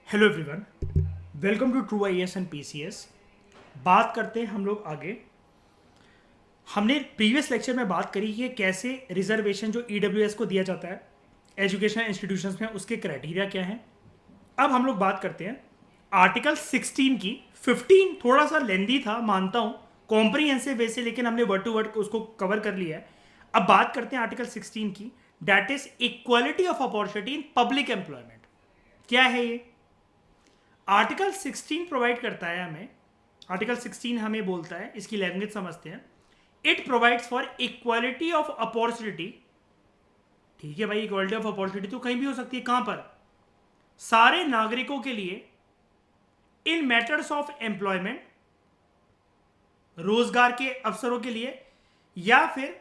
Hello everyone, welcome to true I S and P C S. बात करते हैं हम लोग आगे। हमने प्रीवियस लेक्चर में बात करी कि कैसे रिजर्वेशन जो ई डब्ल्यू एस को दिया जाता है एजुकेशनल इंस्टीट्यूशंस में, उसके क्राइटेरिया क्या हैं। अब हम लोग बात करते हैं आर्टिकल 16 की। 15 थोड़ा सा लेंदी था, मानता हूँ, कॉम्प्रीहेंसिव वे से, लेकिन हमने वर्ड टू वर्ड उसको कवर कर लिया है। अब बात करते हैं आर्टिकल 16 की, that is equality of opportunity in public employment. क्या है ये? आर्टिकल 16 प्रोवाइड करता है हमें, आर्टिकल 16 हमें बोलता है, इसकी लैंग्वेज समझते हैं। It provides for equality of opportunity. ठीक है भाई, इक्वालिटी ऑफ अपॉर्चुनिटी तो कहीं भी हो सकती है। कहां पर? सारे नागरिकों के लिए इन मैटर्स ऑफ एम्प्लॉयमेंट, रोजगार के अवसरों के लिए, या फिर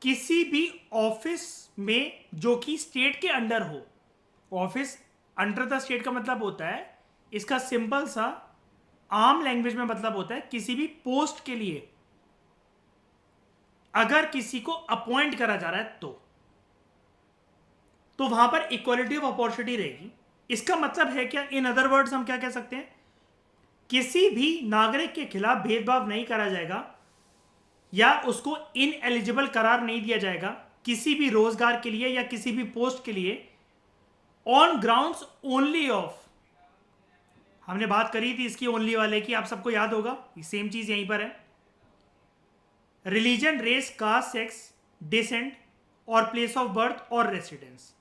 किसी भी ऑफिस में जो कि स्टेट के अंडर हो। ऑफिस अंडर द स्टेट का मतलब होता है, इसका सिंपल सा आम लैंग्वेज में मतलब होता है किसी भी पोस्ट के लिए अगर किसी को अपॉइंट करा जा रहा है तो वहां पर इक्वालिटी ऑफ अपॉर्चुनिटी रहेगी। इसका मतलब है क्या? इन अदर वर्ड्स हम क्या कह सकते हैं, किसी भी नागरिक के खिलाफ भेदभाव नहीं करा जाएगा या उसको इन एलिजिबल करार नहीं दिया जाएगा किसी भी रोजगार के लिए या किसी भी पोस्ट के लिए, ऑन ग्राउंड्स ओनली ऑफ। हमने बात करी थी इसकी ओनली वाले की, आप सबको याद होगा, सेम चीज यहीं पर है। Religion, race, caste, sex, descent और प्लेस ऑफ बर्थ और रेसिडेंस,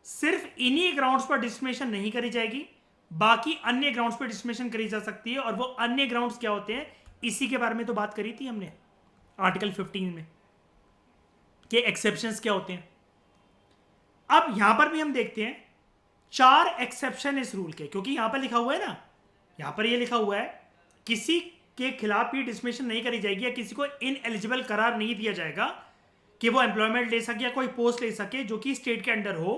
सिर्फ इन्हीं ग्राउंड्स पर डिस्क्रिमिनेशन नहीं करी जाएगी, बाकी अन्य ग्राउंड्स पर डिस्क्रिमिनेशन करी जा सकती है। और वो अन्य ग्राउंड्स क्या होते हैं, इसी के बारे में तो बात करी थी हमने आर्टिकल 15 में, कि एक्सेप्शंस क्या होते हैं। अब यहां पर भी हम देखते हैं 4 एक्सेप्शन इस रूल के, क्योंकि यहां पर लिखा हुआ है ना, यहां पर ये लिखा हुआ है किसी के खिलाफ भी डिस्क्रिमिनेशन नहीं करी जाएगी या किसी को इन एलिजिबल करार नहीं दिया जाएगा कि वो एम्प्लॉयमेंट ले सके या कोई पोस्ट ले सके जो कि स्टेट के अंडर हो,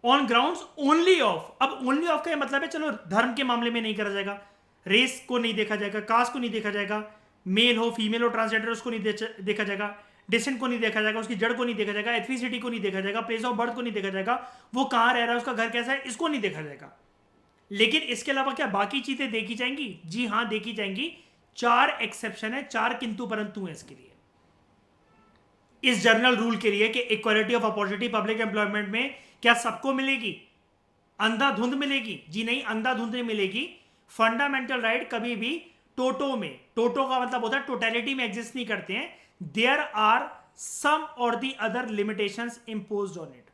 ऑन ग्राउंड्स ओनली ऑफ। अब ओनली ऑफ का मतलब है, चलो धर्म के मामले में नहीं करा जाएगा, रेस को नहीं देखा जाएगा, कास्ट को नहीं देखा जाएगा, मेल हो, फीमेल हो, ट्रांसजेंडर, उसको नहीं देखा जाएगा, डिसेंट को नहीं देखा जाएगा, उसकी जड़ को नहीं देखा जाएगा, एथनिसिटी को नहीं देखा जाएगा, प्लेस ऑफ बर्थ को नहीं देखा जाएगा, वो कहां रह रहा है, उसका घर कैसा है, इसको नहीं देखा जाएगा। लेकिन इसके अलावा क्या बाकी चीजें देखी जाएंगी? जी हां, देखी जाएंगी। 4 एक्सेप्शन है, 4 किंतु परंतु है इसके लिए, इस जनरल रूल के लिए कि equality of opportunity public employment में क्या सबको मिलेगी? अंधाधुंध मिलेगी? जी नहीं, अंधाधुंध नहीं मिलेगी। फंडामेंटल राइट कभी भी टोटो में, टोटो का मतलब होता है टोटलिटी में, एग्जिस्ट नहीं करते हैं। देयर आर सम और the other limitations imposed on it,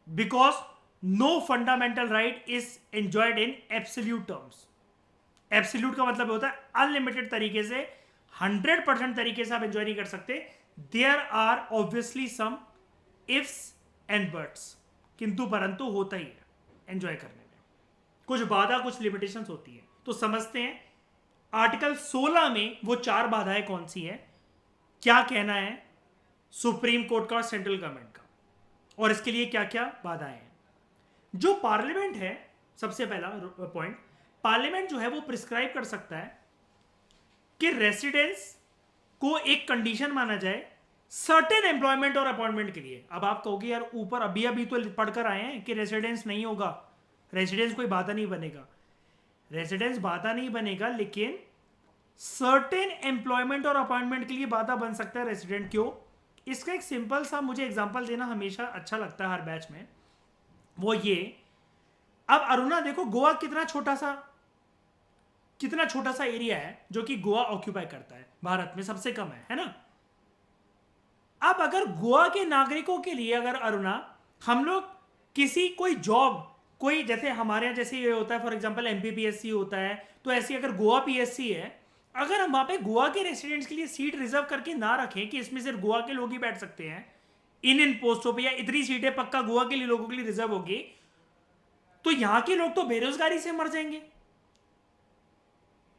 because no fundamental right is enjoyed in absolute terms. Absolute का मतलब होता है अनलिमिटेड तरीके से, 100% तरीके से आप एंजॉय नहीं कर सकते। There are obviously some ifs and buts, किंतु परंतु होता ही है एंजॉय करने में, कुछ बाधा, कुछ लिमिटेशंस होती है। तो समझते हैं आर्टिकल 16 में वो 4 बाधाएं कौन सी है, क्या कहना है सुप्रीम कोर्ट का और सेंट्रल गवर्नमेंट का, और इसके लिए क्या क्या बाधाएं हैं। जो पार्लियामेंट है, सबसे पहला पॉइंट, पार्लियामेंट जो है वो प्रिस्क्राइब कर सकता है कि रेसिडेंस को एक कंडीशन माना जाए सर्टेन एम्प्लॉयमेंट और अपॉइंटमेंट के लिए। अब आप कहोगे यार ऊपर अभी अभी तो पढ़कर आए हैं कि रेसिडेंस नहीं होगा, रेसिडेंस कोई बाधा नहीं बनेगा। रेसिडेंस बाधा नहीं बनेगा, लेकिन सर्टेन एम्प्लॉयमेंट और अपॉइंटमेंट के लिए बाधा बन सकता है रेसिडेंट। क्यों? इसका एक सिंपल सा मुझे एग्जांपल देना हमेशा अच्छा लगता है हर बैच में, वो ये। अब अरुणा देखो, गोवा कितना छोटा सा एरिया है जो कि गोवा ऑक्यूपाई करता है, भारत में सबसे कम है ना। अब अगर गोवा के नागरिकों के लिए, अगर अरुणा हम लोग किसी कोई जॉब, कोई जैसे हमारे यहाँ जैसे ये होता है फॉर एग्जांपल एमपीपीएससी होता है, तो ऐसी अगर गोवा पीएससी है, अगर हम वहां पे गोवा के रेसिडेंट्स के लिए सीट रिजर्व करके ना रखें कि इसमें सिर्फ गोवा के लोग ही बैठ सकते हैं इन पोस्टों पे, या इतनी सीटें पक्का गोवा के लिए लोगों के लिए रिजर्व होगी, तो यहां के लोग तो बेरोजगारी से मर जाएंगे,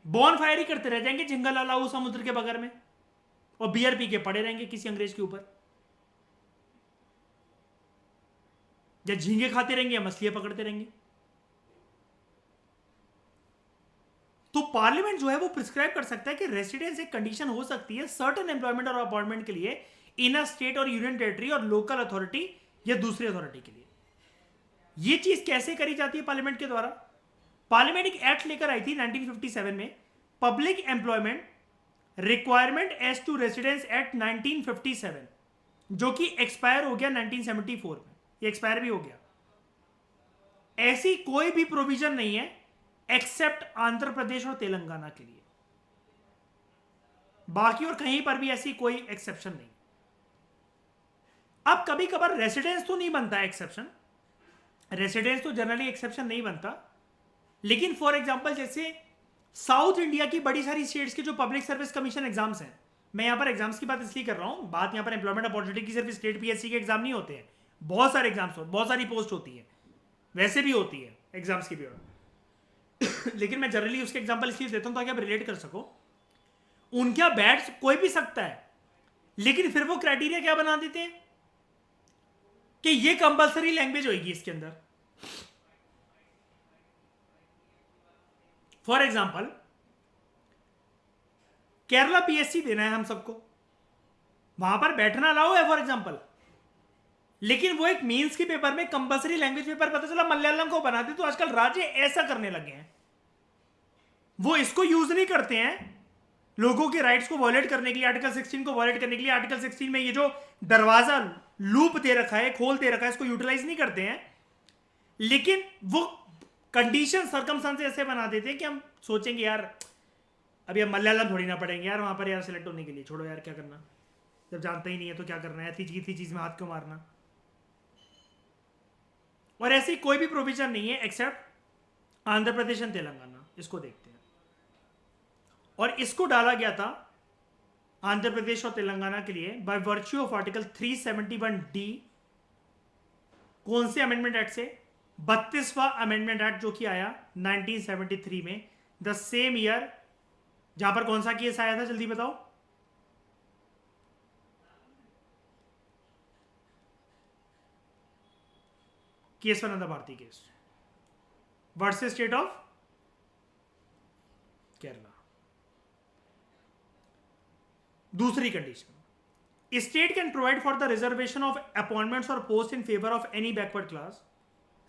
बॉन फायर ही करते रह जाएंगे जिंगल अलाऊ समुद्र के बगल में, और बियर पी के पड़े रहेंगे किसी अंग्रेज के ऊपर, या झींगे खाते रहेंगे या मछलियां पकड़ते रहेंगे। तो पार्लियामेंट जो है वो प्रिस्क्राइब कर सकता है कि रेसिडेंस एक कंडीशन हो सकती है सर्टेन एम्प्लॉयमेंट और अपॉइंटमेंट के लिए इन अ स्टेट और यूनियन टेरिटरी और लोकल अथॉरिटी या दूसरी अथॉरिटी के लिए। ये चीज कैसे करी जाती है पार्लियामेंट के द्वारा? पार्लियामेंट एक एक्ट लेकर आई थी 1957 में, public employment requirement as to residence act 1957, जो कि एक्सपायर हो गया 1974 में। ये एक्सपायर भी हो गया। ऐसी कोई भी प्रोविजन नहीं है एक्सेप्ट आंध्र प्रदेश और तेलंगाना के लिए, बाकी और कहीं पर भी ऐसी कोई एक्सेप्शन नहीं। अब कभी कभार रेसिडेंस तो नहीं बनता एक्सेप्शन, रेसिडेंस तो जनरली एक्सेप्शन नहीं बनता, लेकिन फॉर एग्जांपल जैसे साउथ इंडिया की बड़ी सारी स्टेट्स के जो पब्लिक सर्विस कमीशन एग्जाम्स हैं, मैं यहां पर एग्जाम्स की बात इसलिए कर रहा हूं, बात यहां पर एम्प्लॉयमेंट अपॉर्चुनिटी की सिर्फ स्टेट पीएससी के एग्जाम नहीं होते हैं, बहुत सारे एग्जाम्स होते, बहुत सारी पोस्ट होती है, वैसे भी होती है एग्जाम्स की भी लेकिन मैं जनरली उसके एग्जाम्पल इसलिए देता हूं ताकि आप रिलेट कर सको। उनका बैच कोई भी सकता है, लेकिन फिर वो क्राइटेरिया क्या बना देते हैं कि ये कंपलसरी लैंग्वेज होगी इसके अंदर। फॉर एग्जाम्पल केरला पीएससी देना है हम सबको, वहां पर बैठना अलाउ है फॉर एग्जाम्पल, लेकिन वो एक मीन्स के पेपर में कंपलसरी लैंग्वेज पेपर पता चला मलयालम को बनाते, तो आजकल राज्य ऐसा करने लगे हैं, वो इसको यूज नहीं करते हैं लोगों के राइट्स को वॉयलेट करने के लिए, आर्टिकल 16 को वॉयलेट करने के लिए। आर्टिकल 16 में ये जो दरवाजा लूप दे रखा है, खोल दे रखा है, इसको यूटिलाइज नहीं करते हैं, लेकिन वो कंडीशन सर्कमस्टांसेस ऐसे बना देते हैं कि हम सोचेंगे यार अभी हम मलयालम थोड़ी ना पढ़ेंगे यार वहां पर यार सिलेक्ट होने के लिए, छोड़ो यार क्या करना, जब जानता ही नहीं है तो क्या करना है, ऐसी चीज में हाथ क्यों मारना। और ऐसी कोई भी प्रोविजन नहीं है एक्सेप्ट आंध्र प्रदेश एंड तेलंगाना। इसको देखते हैं, और इसको डाला गया था आंध्र प्रदेश और तेलंगाना के लिए by virtue of article 371D। कौन से अमेंडमेंट एक्ट से? 32वां अमेंडमेंट एक्ट, जो कि आया 1973 में, द सेम ईयर जहां पर कौन सा केस आया था, जल्दी बताओ। Kesavananda Bharati case versus state of Kerala. दूसरी condition, state can provide for the reservation of appointments और post in favour of any backward class.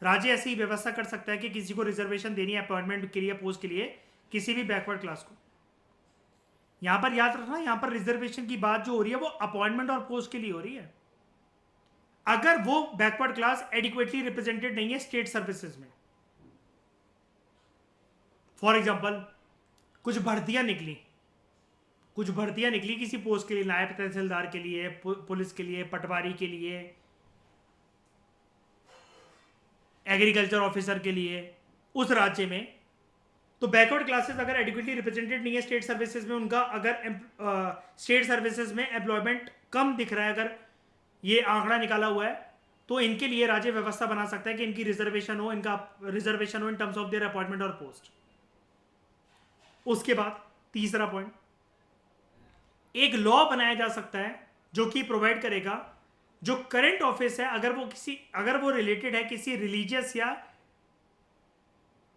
राज्य ऐसी व्यवस्था कर सकता है कि किसी को रिजर्वेशन देनी है अपॉइंटमेंट के लिए, पोस्ट के लिए, किसी भी बैकवर्ड क्लास को। यहां पर याद रखना, यहां पर रिजर्वेशन की बात जो हो रही है वो अपॉइंटमेंट और पोस्ट के लिए हो रही है, अगर वो बैकवर्ड क्लास एडिक्वेटली रिप्रेजेंटेड नहीं है स्टेट सर्विसेज में। फॉर एग्जांपल कुछ भर्तियां निकली किसी पोस्ट के लिए, नायब तहसीलदार के लिए, पुलिस के लिए, पटवारी के लिए, एग्रीकल्चर ऑफिसर के लिए उस राज्य में, तो बैकवर्ड क्लासेस अगर एडिक्वेटली रिप्रेजेंटेड नहीं है स्टेट सर्विसेज में, उनका अगर स्टेट सर्विसेज में एम्प्लॉयमेंट कम दिख रहा है, अगर ये आंकड़ा निकाला हुआ है, तो इनके लिए राज्य व्यवस्था बना सकता है कि इनकी रिजर्वेशन हो in terms of their appointment और पोस्ट। उसके बाद तीसरा पॉइंट, एक लॉ बनाया जा सकता है जो कि प्रोवाइड करेगा जो करंट ऑफिस है, अगर वो रिलेटेड है किसी रिलीजियस या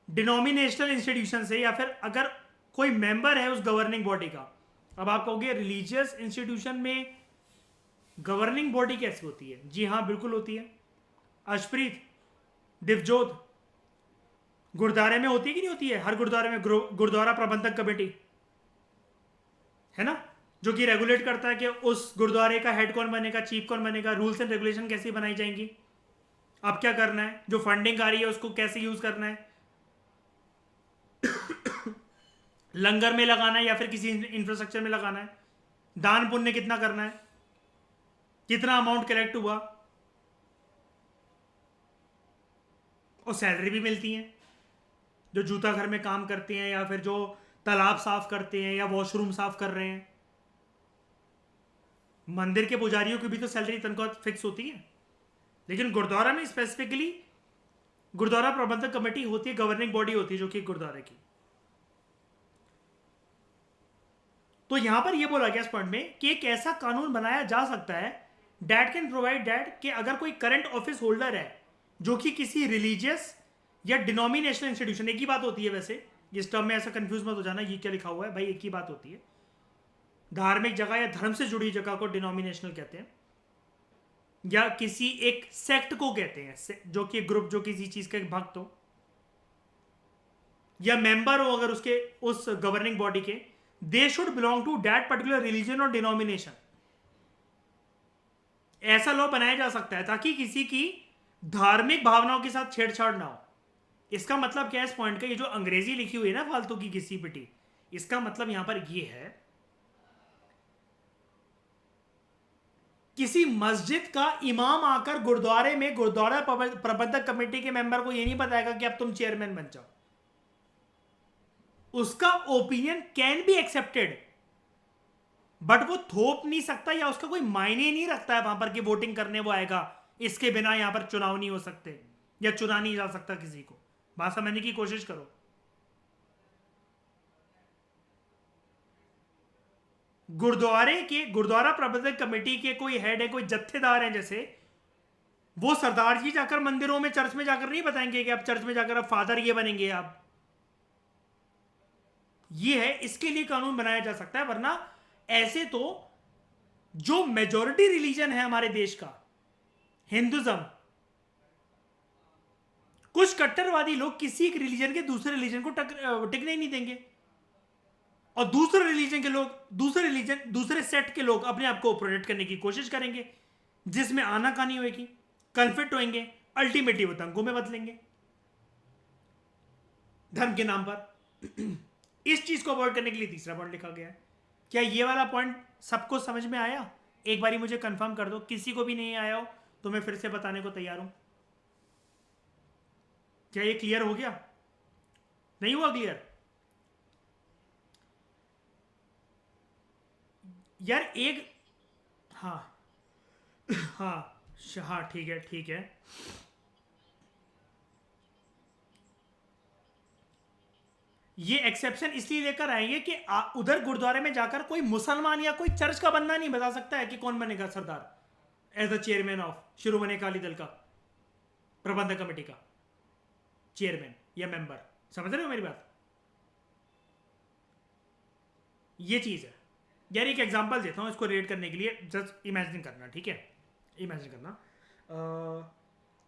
डिनोमिनेशनल इंस्टीट्यूशन से, या फिर अगर कोई मेंबर है उस गवर्निंग बॉडी का। अब आप कहोगे रिलीजियस इंस्टीट्यूशन में गवर्निंग बॉडी कैसे होती है? जी हाँ, बिल्कुल होती है। अशप्रीत, दिवजोत गुरुद्वारे में होती है कि नहीं होती है? हर गुरुद्वारे में गुरुद्वारा प्रबंधक कमेटी है ना, जो कि रेगुलेट करता है कि उस गुरुद्वारे का हेड कौन बनेगा, चीफ कौन बनेगा, रूल्स एंड रेगुलेशन कैसे बनाई जाएंगी, अब क्या करना है, जो फंडिंग आ रही है उसको कैसे यूज करना है, लंगर में लगाना है या फिर किसी इंफ्रास्ट्रक्चर में लगाना है, दान पुण्य कितना करना है, कितना अमाउंट कलेक्ट हुआ, और सैलरी भी मिलती है। जो जूता घर में काम करते हैं, या फिर जो तालाब साफ करते हैं, या वॉशरूम साफ कर रहे हैं, मंदिर के पुजारियों की भी तो सैलरी तनख्वाह फिक्स होती है। लेकिन गुरुद्वारा में स्पेसिफिकली गुरुद्वारा प्रबंधक कमेटी होती है, गवर्निंग बॉडी होती है जो कि गुरुद्वारे की। तो यहां पर यह बोला गया इस पॉइंट में कि एक ऐसा कानून बनाया जा सकता है दैट कैन प्रोवाइड दैट कि अगर कोई करंट ऑफिस होल्डर है जो कि किसी रिलीजियस या डिनोमिनेशनल इंस्टीट्यूशन, एक ही बात होती है वैसे, इस टर्म में ऐसा कंफ्यूज मत हो जाना, ये क्या लिखा हुआ है भाई, एक ही बात होती है। धार्मिक जगह या धर्म से जुड़ी जगह को डिनोमिनेशनल कहते हैं। या किसी एक सेक्ट को कहते हैं, जो कि ग्रुप जो किसी चीज का भक्त हो या मेंबर हो अगर उसके उस गवर्निंग बॉडी के, they should belong to that particular religion और डिनोमिनेशन। ऐसा लॉ बनाया जा सकता है ताकि किसी की धार्मिक भावनाओं के साथ छेड़छाड़ ना हो। इसका मतलब क्या है इस पॉइंट का, ये जो अंग्रेजी लिखी हुई है ना फालतू की किसी पिटी, इसका मतलब यहां पर ये है किसी मस्जिद का इमाम आकर गुरुद्वारे में गुरुद्वारा प्रबंधक कमेटी के मेंबर को ये नहीं बताएगा कि अब तुम चेयरमैन बन जाओ। उसका opinion can be accepted, but वो थोप नहीं सकता या उसका कोई मायने नहीं रखता है वहां पर कि वोटिंग करने वो आएगा, इसके बिना यहां पर चुनाव नहीं हो सकते या चुना नहीं जा सकता किसी को। बात समझने की कोशिश करो। गुरुद्वारा प्रबंधक कमेटी के कोई हेड है, कोई जत्थेदार है जैसे, वो सरदार जी जाकर मंदिरों में चर्च में जाकर नहीं बताएंगे कि आप चर्च में जाकर अब फादर ये बनेंगे आप। ये है, इसके लिए कानून बनाया जा सकता है, वरना ऐसे तो जो मेजॉरिटी रिलीजन है हमारे देश का हिंदुज्म, कुछ कट्टरवादी लोग किसी एक रिलीजन के दूसरे रिलीजन को टिकने ही नहीं देंगे, और दूसरे रिलीजन के लोग दूसरे सेट के लोग अपने आप को प्रोटेक्ट करने की कोशिश करेंगे, जिसमें आनाकानी होगी, कन्फ्लिक्ट होंगे, अल्टीमेटली वो दंगों में बदलेंगे धर्म के नाम पर। इस चीज को अवॉइड करने के लिए तीसरा पॉइंट लिखा गया है। क्या ये वाला पॉइंट सबको समझ में आया? एक बारी मुझे कंफर्म कर दो, किसी को भी नहीं आया हो तो मैं फिर से बताने को तैयार हूं। क्या ये क्लियर हो गया? नहीं हुआ क्लियर? यार एक, हाँ हाँ हाँ, ठीक है ठीक है। ये एक्सेप्शन इसलिए लेकर आएंगे कि उधर गुरुद्वारे में जाकर कोई मुसलमान या कोई चर्च का बंदा नहीं बता सकता है कि कौन बनेगा सरदार as the chairman of Shiromani Akali Dal का प्रबंधक कमेटी का चेयरमैन या मेंबर। समझ रहे हो मेरी बात? ये चीज है यार। एक एग्जांपल देता हूं इसको रिलेट करने के लिए, जस्ट इमेजिन करना, ठीक है? इमेजिन करना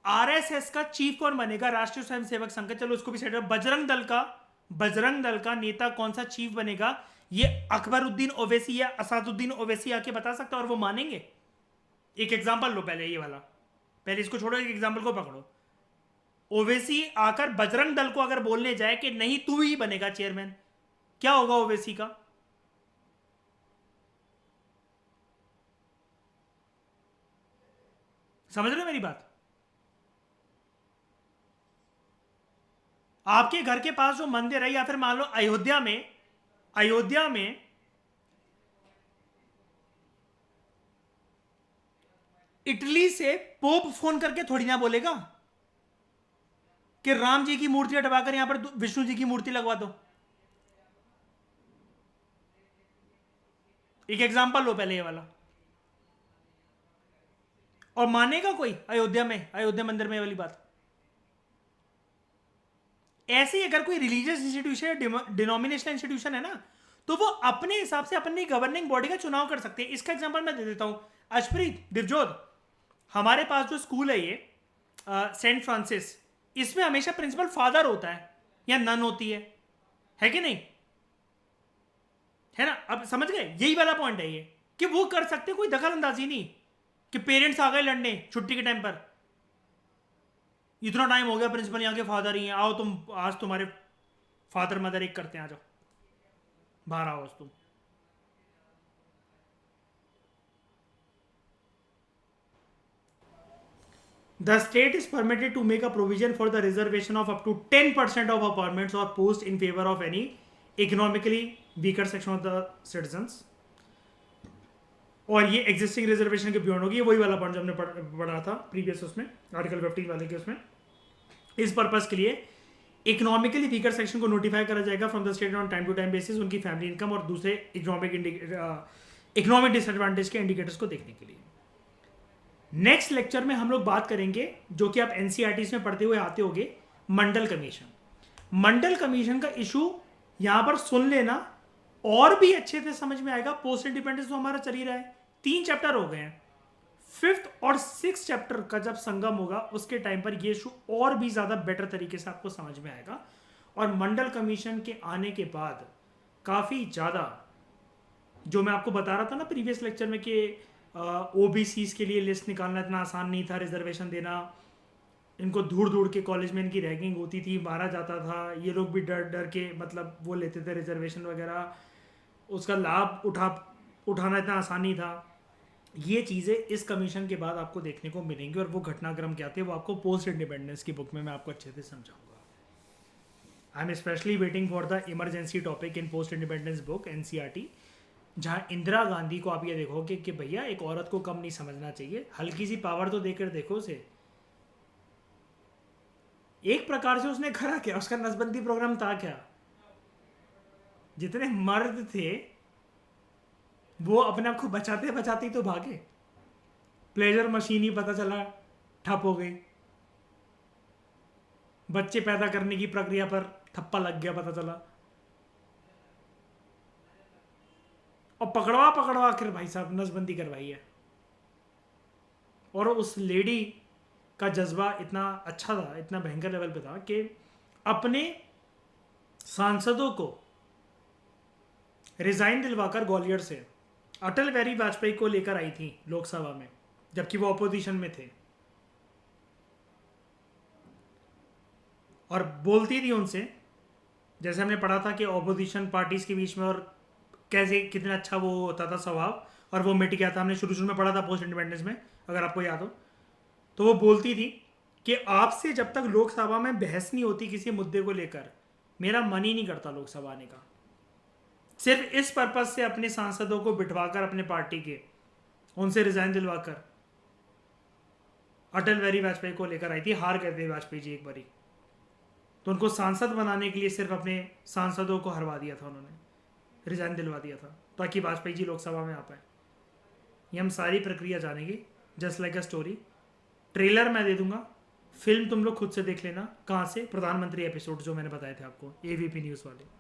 आरएसएस का चीफ कौन बनेगा, राष्ट्रीय स्वयंसेवक संघ का, चलो उसको भी साइड, बजरंग दल का नेता कौन सा चीफ बनेगा, ये अकबरुद्दीन ओवैसी या असादुद्दीन ओवैसी आके बता सकता है और वो मानेंगे? एक एग्जांपल लो पहले, ये वाला पहले इसको छोड़ो, एक एग्जांपल को पकड़ो। ओवैसी आकर बजरंग दल को अगर बोलने जाए कि नहीं तू ही बनेगा चेयरमैन, क्या होगा ओवैसी का? समझ रहे हो मेरी बात? आपके घर के पास जो मंदिर है, या फिर मान लो अयोध्या में इटली से पोप फोन करके थोड़ी ना बोलेगा कि राम जी की मूर्ति हटवाकर यहां पर विष्णु जी की मूर्ति लगवा दो। एक एग्जांपल लो पहले ये वाला, और मानेगा कोई अयोध्या मंदिर में ये वाली बात? ऐसे ही अगर कोई रिलीजियस इंस्टीट्यूशन या डिनोमिनेशनल इंस्टीट्यूशन है ना, तो वो अपने हिसाब से अपनी गवर्निंग बॉडी का चुनाव कर सकते हैं। इसका एग्जांपल मैं दे देता हूं। अशप्रीत, दिवजोत, हमारे पास जो स्कूल है ये सेंट फ्रांसिस, इसमें हमेशा प्रिंसिपल फादर होता है या नन होती है कि नहीं? है ना? अब समझ गए? यही वाला पॉइंट है ये, कि वो कर सकते हैं, कोई दखल अंदाजी नहीं कि पेरेंट्स आ गए लड़ने छुट्टी के टाइम पर, इतना टाइम हो गया प्रिंसिपल यहाँ के फादर ही हैं, आओ तुम आज तुम्हारे फादर मदर एक करते हैं, आ जाओ बाहर आओ तुम। The state is permitted to make a provision for the reservation of up to 10% of appointments or posts in favor of any economically weaker section of the citizens. और ये एग्जिस्टिंग रिजर्वेशन के बियॉन्ड होगी। वही वाला point जो हमने पढ़ा था प्रीवियस उसमें, आर्टिकल 15 वाले के उसमें। इस पर्पस के लिए इकोनॉमिकली वीकर सेक्शन को नोटिफाई करा जाएगा from the state on time to time basis, उनकी फैमिली इनकम और दूसरे इकोनॉमिक डिसएडवांटेज के इंडिकेटर्स को देखने के लिए। नेक्स्ट लेक्चर में हम लोग बात करेंगे, जो कि आप एनसीईआरटी में पढ़ते हुए आते होंगे, मंडल कमीशन। मंडल कमीशन का इशू यहां पर सुन लेना, और भी अच्छे से समझ में आएगा। पोस्ट इंडिपेंडेंस तो हमारा चल ही रहा है, 3 चैप्टर हो गए हैं। 5th और 6th चैप्टर का जब संगम होगा उसके टाइम पर ये इशू और भी ज़्यादा बेटर तरीके से आपको समझ में आएगा। और मंडल कमीशन के आने के बाद काफ़ी ज़्यादा, जो मैं आपको बता रहा था ना प्रीवियस लेक्चर में कि ओबीसीज के लिए लिस्ट निकालना इतना आसान नहीं था, रिजर्वेशन देना, इनको दूर दूर के कॉलेज में इनकी रैगिंग होती थी, मारा जाता था, ये लोग भी डर डर के मतलब वो लेते थे रिजर्वेशन वगैरह, उसका लाभ उठाना इतना आसान नहीं था। ये चीज़ें इस कमीशन के बाद आपको देखने को मिलेंगी और वो घटनाक्रम क्या थे वो आपको पोस्ट इंडिपेंडेंस की बुक में मैं आपको अच्छे से समझाऊंगा। I am specially waiting for the emergency topic in post independence book NCERT, जहाँ इंदिरा गांधी को आप ये देखोगे कि भैया एक औरत को कम नहीं समझना चाहिए, हल्की सी पावर तो देकर देखो उसे। एक प्रकार से उसने खरा किया, उसका नसबंदी प्रोग्राम था क्या, जितने मर्द थे वो अपने आप को बचाते बचाते ही तो भागे। प्लेजर मशीन ही पता चला ठप हो गई, बच्चे पैदा करने की प्रक्रिया पर ठप्पा लग गया पता चला, और पकड़वा पकड़वा कर भाई साहब नसबंदी करवाई है। और उस लेडी का जज्बा इतना अच्छा था, इतना भयंकर लेवल पे था कि अपने सांसदों को रिजाइन दिलवाकर ग्वालियर से अटल बिहारी वाजपेयी को लेकर आई थी लोकसभा में, जबकि वो अपोजिशन में थे, और बोलती थी उनसे, जैसे हमने पढ़ा था कि अपोजिशन पार्टीज के बीच में और कैसे कितना अच्छा वो होता था स्वभाव, और वो मिट गया था, हमने शुरू में पढ़ा था पोस्ट इंडिपेंडेंस में अगर आपको याद हो। तो वो बोलती थी कि आपसे जब तक लोकसभा में बहस नहीं होती किसी मुद्दे को लेकर, मेरा मन ही नहीं करता लोकसभा आने का। सिर्फ इस पर्पज से अपने सांसदों को बिठवाकर अपने पार्टी के, उनसे रिजाइन दिलवाकर अटल बिहारी वाजपेयी को लेकर आई थी। हार गए थे वाजपेयी जी एक बारी, तो उनको सांसद बनाने के लिए सिर्फ अपने सांसदों को हरवा दिया था उन्होंने, रिजाइन दिलवा दिया था ताकि वाजपेयी जी लोकसभा में आ पाए। ये हम सारी प्रक्रिया जानेंगे, just like a story. Trailer मैं दे दूंगा, फिल्म तुम लोग खुद से देख लेना। कहाँ से? प्रधानमंत्री एपिसोड जो मैंने बताए थे आपको, एवीपी न्यूज़ वाले।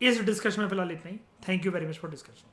इस डिस्कशन में फिलहाल इतना ही। Thank you very much for discussion.